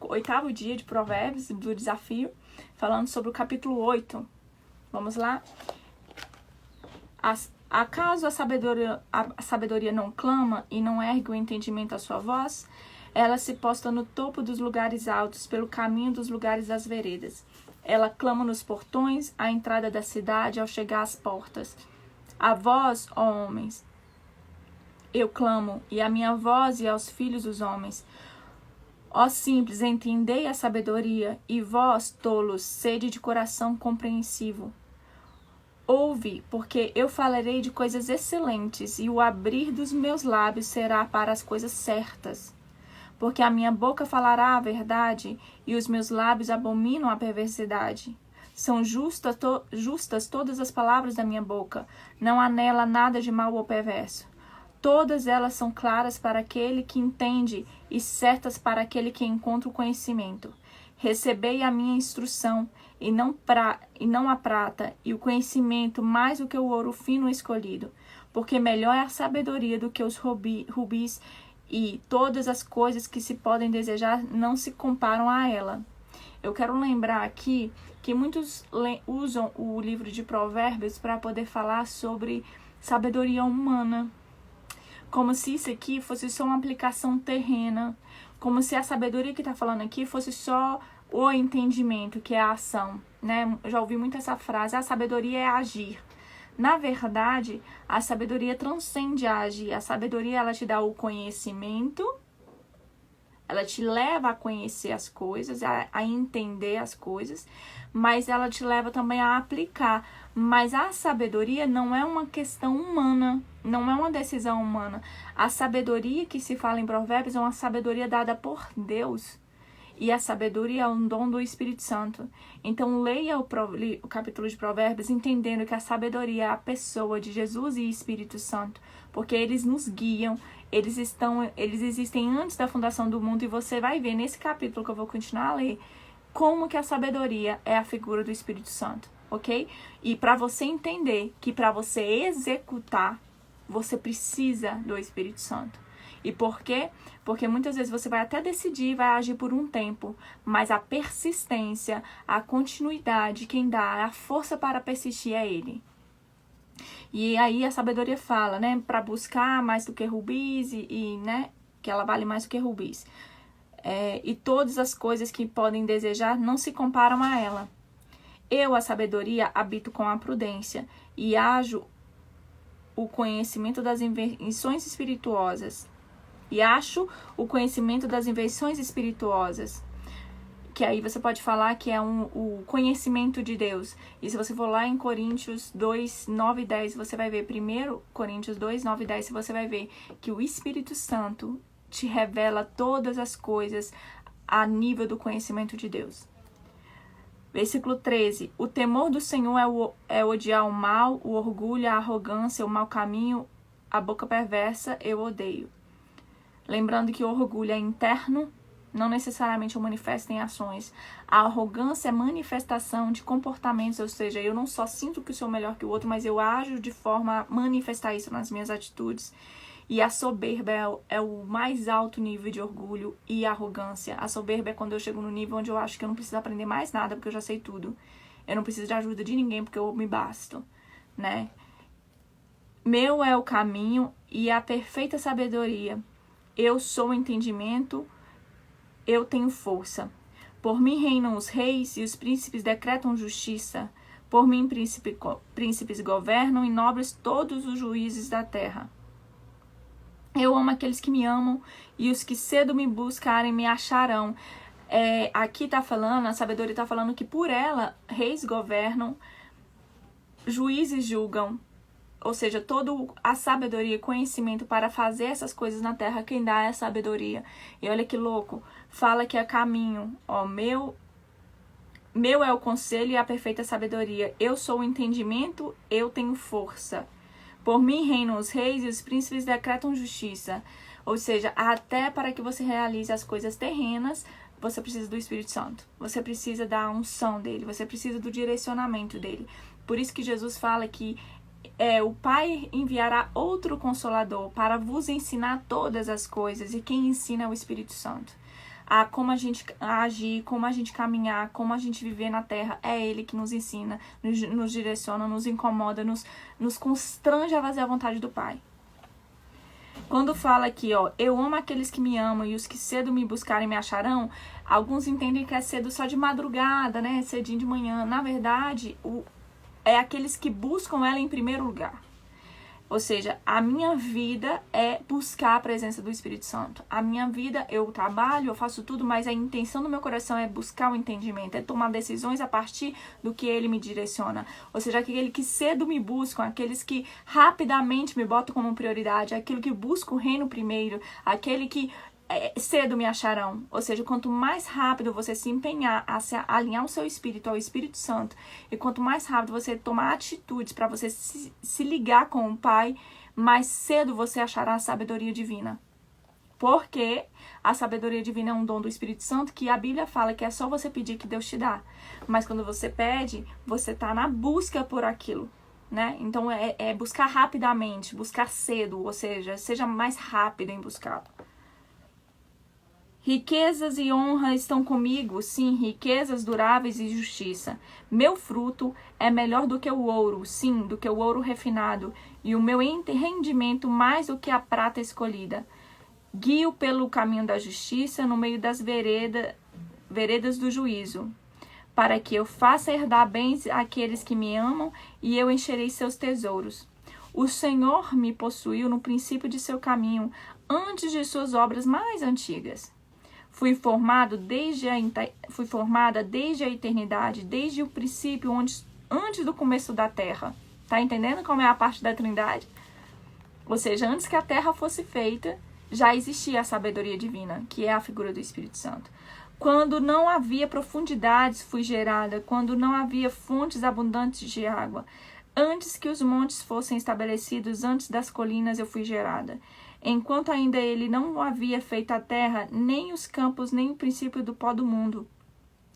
8º dia de Provérbios, do desafio, falando sobre o capítulo 8. Vamos lá? Acaso a sabedoria não clama e não ergue o entendimento à sua voz? Ela se posta no topo dos lugares altos, pelo caminho dos lugares das veredas. Ela clama nos portões, à entrada da cidade, ao chegar às portas. A vós, ó homens, eu clamo, e a minha voz e aos filhos dos homens. Ó simples, entendei a sabedoria, e vós, tolos, sede de coração compreensivo. Ouve, porque eu falarei de coisas excelentes, e o abrir dos meus lábios será para as coisas certas. Porque a minha boca falará a verdade, e os meus lábios abominam a perversidade. São justas todas as palavras da minha boca, não há nela nada de mal ou perverso. Todas elas são claras para aquele que entende e certas para aquele que encontra o conhecimento. Recebei a minha instrução, e não a prata, e o conhecimento mais do que o ouro fino escolhido. Porque melhor é a sabedoria do que os rubis, e todas as coisas que se podem desejar não se comparam a ela. Eu quero lembrar aqui que muitos usam o livro de Provérbios para poder falar sobre sabedoria humana, como se isso aqui fosse só uma aplicação terrena, como se a sabedoria que está falando aqui fosse só o entendimento, que é a ação, né? Eu já ouvi muito essa frase, a sabedoria é agir. Na verdade, a sabedoria transcende a agir. A sabedoria, ela te dá o conhecimento, ela te leva a conhecer as coisas, a entender as coisas, mas ela te leva também a aplicar. Mas a sabedoria não é uma questão humana, não é uma decisão humana. A sabedoria que se fala em Provérbios é uma sabedoria dada por Deus. E a sabedoria é um dom do Espírito Santo. Então, leia o capítulo de Provérbios entendendo que a sabedoria é a pessoa de Jesus e Espírito Santo. Porque eles nos guiam, eles existem antes da fundação do mundo. E você vai ver nesse capítulo que eu vou continuar a ler, como que a sabedoria é a figura do Espírito Santo, ok? E para você entender que para você executar, você precisa do Espírito Santo. E por quê? Porque muitas vezes você vai até decidir, vai agir por um tempo, mas a persistência, a continuidade, quem dá a força para persistir é Ele. E aí a sabedoria fala, né, para buscar mais do que rubis né, que ela vale mais do que rubis. E todas as coisas que podem desejar não se comparam a ela. Eu, a sabedoria, habito com a prudência e ajo o conhecimento das invenções espirituosas. E acho o conhecimento das invenções espirituosas. Que aí você pode falar que é o conhecimento de Deus. E se você for lá em Coríntios 2, 9 e 10, você vai ver. 1 Coríntios 2, 9 e 10, você vai ver que o Espírito Santo te revela todas as coisas a nível do conhecimento de Deus. Versículo 13. O temor do Senhor é odiar o mal, o orgulho, a arrogância, o mau caminho, a boca perversa, eu odeio. Lembrando que o orgulho é interno, não necessariamente o manifesta em ações. A arrogância é manifestação de comportamentos, ou seja, eu não só sinto que sou melhor que o outro, mas eu ajo de forma a manifestar isso nas minhas atitudes. E a soberba é o mais alto nível de orgulho e arrogância. A soberba é quando eu chego no nível onde eu acho que eu não preciso aprender mais nada, porque eu já sei tudo. Eu não preciso de ajuda de ninguém, porque eu me basto, né? Meu é o caminho e a perfeita sabedoria. Eu sou o entendimento, eu tenho força. Por mim reinam os reis e os príncipes decretam justiça. Por mim príncipes governam e nobres todos os juízes da terra. Eu amo aqueles que me amam e os que cedo me buscarem me acharão. Aqui tá falando, a sabedoria tá falando que por ela reis governam, juízes julgam. Ou seja, toda a sabedoria e conhecimento para fazer essas coisas na terra, quem dá é a sabedoria. E olha que louco, fala que é caminho. Ó, meu é o conselho e a perfeita sabedoria. Eu sou o entendimento, eu tenho força. Por mim reinam os reis e os príncipes decretam justiça. Ou seja, até para que você realize as coisas terrenas, você precisa do Espírito Santo. Você precisa da unção dele, você precisa do direcionamento dele. Por isso que Jesus fala que o Pai enviará outro Consolador para vos ensinar todas as coisas, e quem ensina é o Espírito Santo. a como a gente agir, como a gente caminhar, como a gente viver na terra. É Ele que nos ensina, nos direciona, nos incomoda, nos constrange a fazer a vontade do Pai. Quando fala aqui, ó, eu amo aqueles que me amam e os que cedo me buscarem me acharão, alguns entendem que é cedo só de madrugada, né? Cedinho de manhã. Na verdade, é aqueles que buscam ela em primeiro lugar. Ou seja, a minha vida é buscar a presença do Espírito Santo. A minha vida, eu trabalho, eu faço tudo, mas a intenção do meu coração é buscar o entendimento, é tomar decisões a partir do que Ele me direciona. Ou seja, aquele que cedo me buscam, aqueles que rapidamente me botam como prioridade, aquele que busca o reino primeiro, aquele que cedo me acharão. Ou seja, quanto mais rápido você se empenhar a se alinhar o seu espírito ao Espírito Santo, e quanto mais rápido você tomar atitudes para você se ligar com o Pai, mais cedo você achará a sabedoria divina. Porque a sabedoria divina é um dom do Espírito Santo que a Bíblia fala que é só você pedir que Deus te dá. Mas quando você pede, você está na busca por aquilo, né? Então é buscar rapidamente, buscar cedo, ou seja, seja mais rápido em buscá-lo. Riquezas e honra estão comigo, sim, riquezas duráveis e justiça. Meu fruto é melhor do que o ouro, sim, do que o ouro refinado, e o meu rendimento mais do que a prata escolhida. Guio pelo caminho da justiça no meio das veredas do juízo, para que eu faça herdar bens àqueles que me amam, e eu encherei seus tesouros. O Senhor me possuiu no princípio de seu caminho, antes de suas obras mais antigas. Fui formada desde a eternidade, desde o princípio, antes do começo da terra. Tá entendendo como é a parte da Trindade? Ou seja, antes que a terra fosse feita, já existia a sabedoria divina, que é a figura do Espírito Santo. Quando não havia profundidades, fui gerada. Quando não havia fontes abundantes de água. Antes que os montes fossem estabelecidos, antes das colinas, eu fui gerada. Enquanto ainda ele não havia feito a terra, nem os campos, nem o princípio do pó do mundo.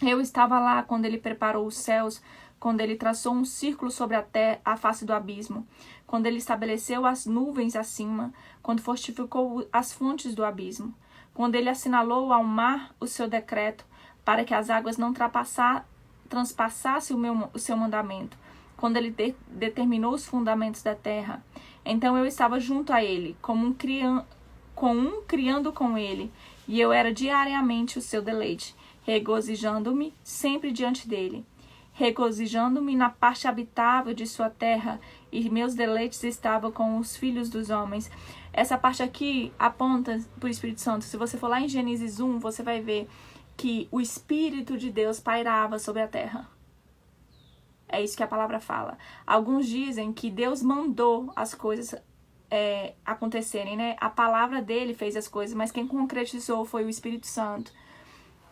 Eu estava lá quando ele preparou os céus, quando ele traçou um círculo sobre a face do abismo, quando ele estabeleceu as nuvens acima, quando fortificou as fontes do abismo, quando ele assinalou ao mar o seu decreto, para que as águas não transpassassem o seu mandamento, quando ele determinou os fundamentos da terra. Então eu estava junto a ele, criando com ele, e eu era diariamente o seu deleite, regozijando-me sempre diante dele, regozijando-me na parte habitável de sua terra, e meus deleites estavam com os filhos dos homens. Essa parte aqui aponta para o Espírito Santo. Se você for lá em Gênesis 1, você vai ver que o Espírito de Deus pairava sobre a terra. É isso que a palavra fala. Alguns dizem que Deus mandou as coisas acontecerem, né? A palavra dele fez as coisas, mas quem concretizou foi o Espírito Santo.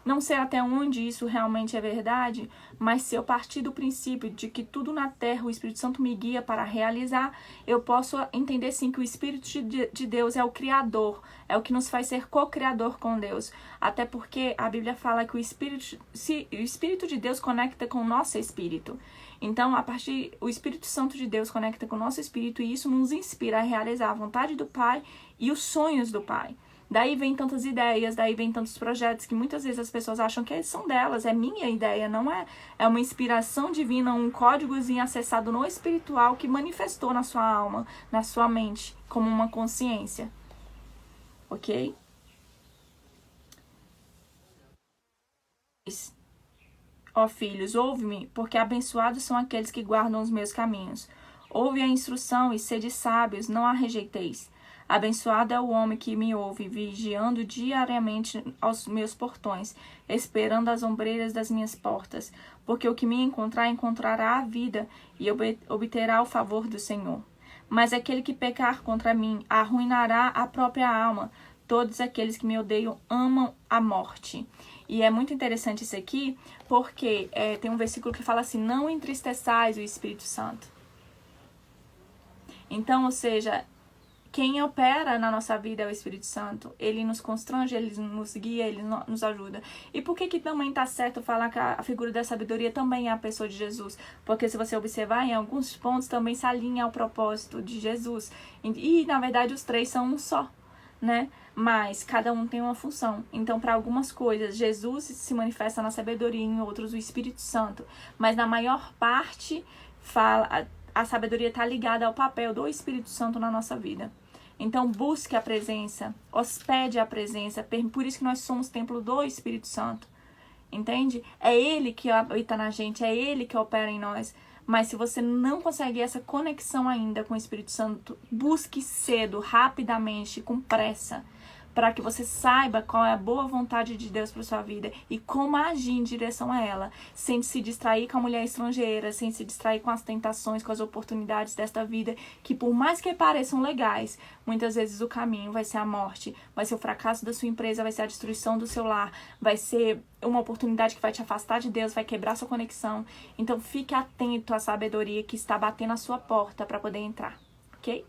Não sei até onde isso realmente é verdade, mas se eu partir do princípio de que tudo na terra o Espírito Santo me guia para realizar, eu posso entender sim que o Espírito de Deus é o Criador, é o que nos faz ser co-criador com Deus. Até porque a Bíblia fala que o Espírito de Deus conecta com o nosso espírito. Então, o Espírito Santo de Deus conecta com o nosso espírito e isso nos inspira a realizar a vontade do Pai e os sonhos do Pai. Daí vem tantas ideias, daí vem tantos projetos que muitas vezes as pessoas acham que são delas, é minha ideia, não é? É uma inspiração divina, um códigozinho acessado no espiritual que manifestou na sua alma, na sua mente, como uma consciência. Ok? Ó filhos, ouve-me, porque abençoados são aqueles que guardam os meus caminhos. Ouve a instrução e sede sábios, não a rejeiteis. Abençoado é o homem que me ouve, vigiando diariamente aos meus portões, esperando as ombreiras das minhas portas, porque o que me encontrará a vida e obterá o favor do Senhor. Mas aquele que pecar contra mim arruinará a própria alma. Todos aqueles que me odeiam amam a morte. E é muito interessante isso aqui, porque tem um versículo que fala assim, não entristeçais o Espírito Santo. Então, ou seja, quem opera na nossa vida é o Espírito Santo. Ele nos constrange, ele nos guia, ele nos ajuda. E por que também está certo falar que a figura da sabedoria também é a pessoa de Jesus? Porque se você observar, em alguns pontos também se alinha ao propósito de Jesus. E na verdade, os três são um só. né? Mas cada um tem uma função. Então, para algumas coisas, Jesus se manifesta na sabedoria, em outros, o Espírito Santo. Mas na maior parte, a sabedoria está ligada ao papel do Espírito Santo na nossa vida. Então, busque a presença, hospede a presença. Por isso que nós somos templo do Espírito Santo. Entende? É Ele que habita na gente, é Ele que opera em nós. Mas se você não consegue essa conexão ainda com o Espírito Santo, busque cedo, rapidamente, com pressa, para que você saiba qual é a boa vontade de Deus para sua vida e como agir em direção a ela, sem se distrair com a mulher estrangeira, sem se distrair com as tentações, com as oportunidades desta vida, que por mais que pareçam legais, muitas vezes o caminho vai ser a morte, vai ser o fracasso da sua empresa, vai ser a destruição do seu lar, vai ser uma oportunidade que vai te afastar de Deus, vai quebrar sua conexão. Então fique atento à sabedoria que está batendo à sua porta para poder entrar, ok?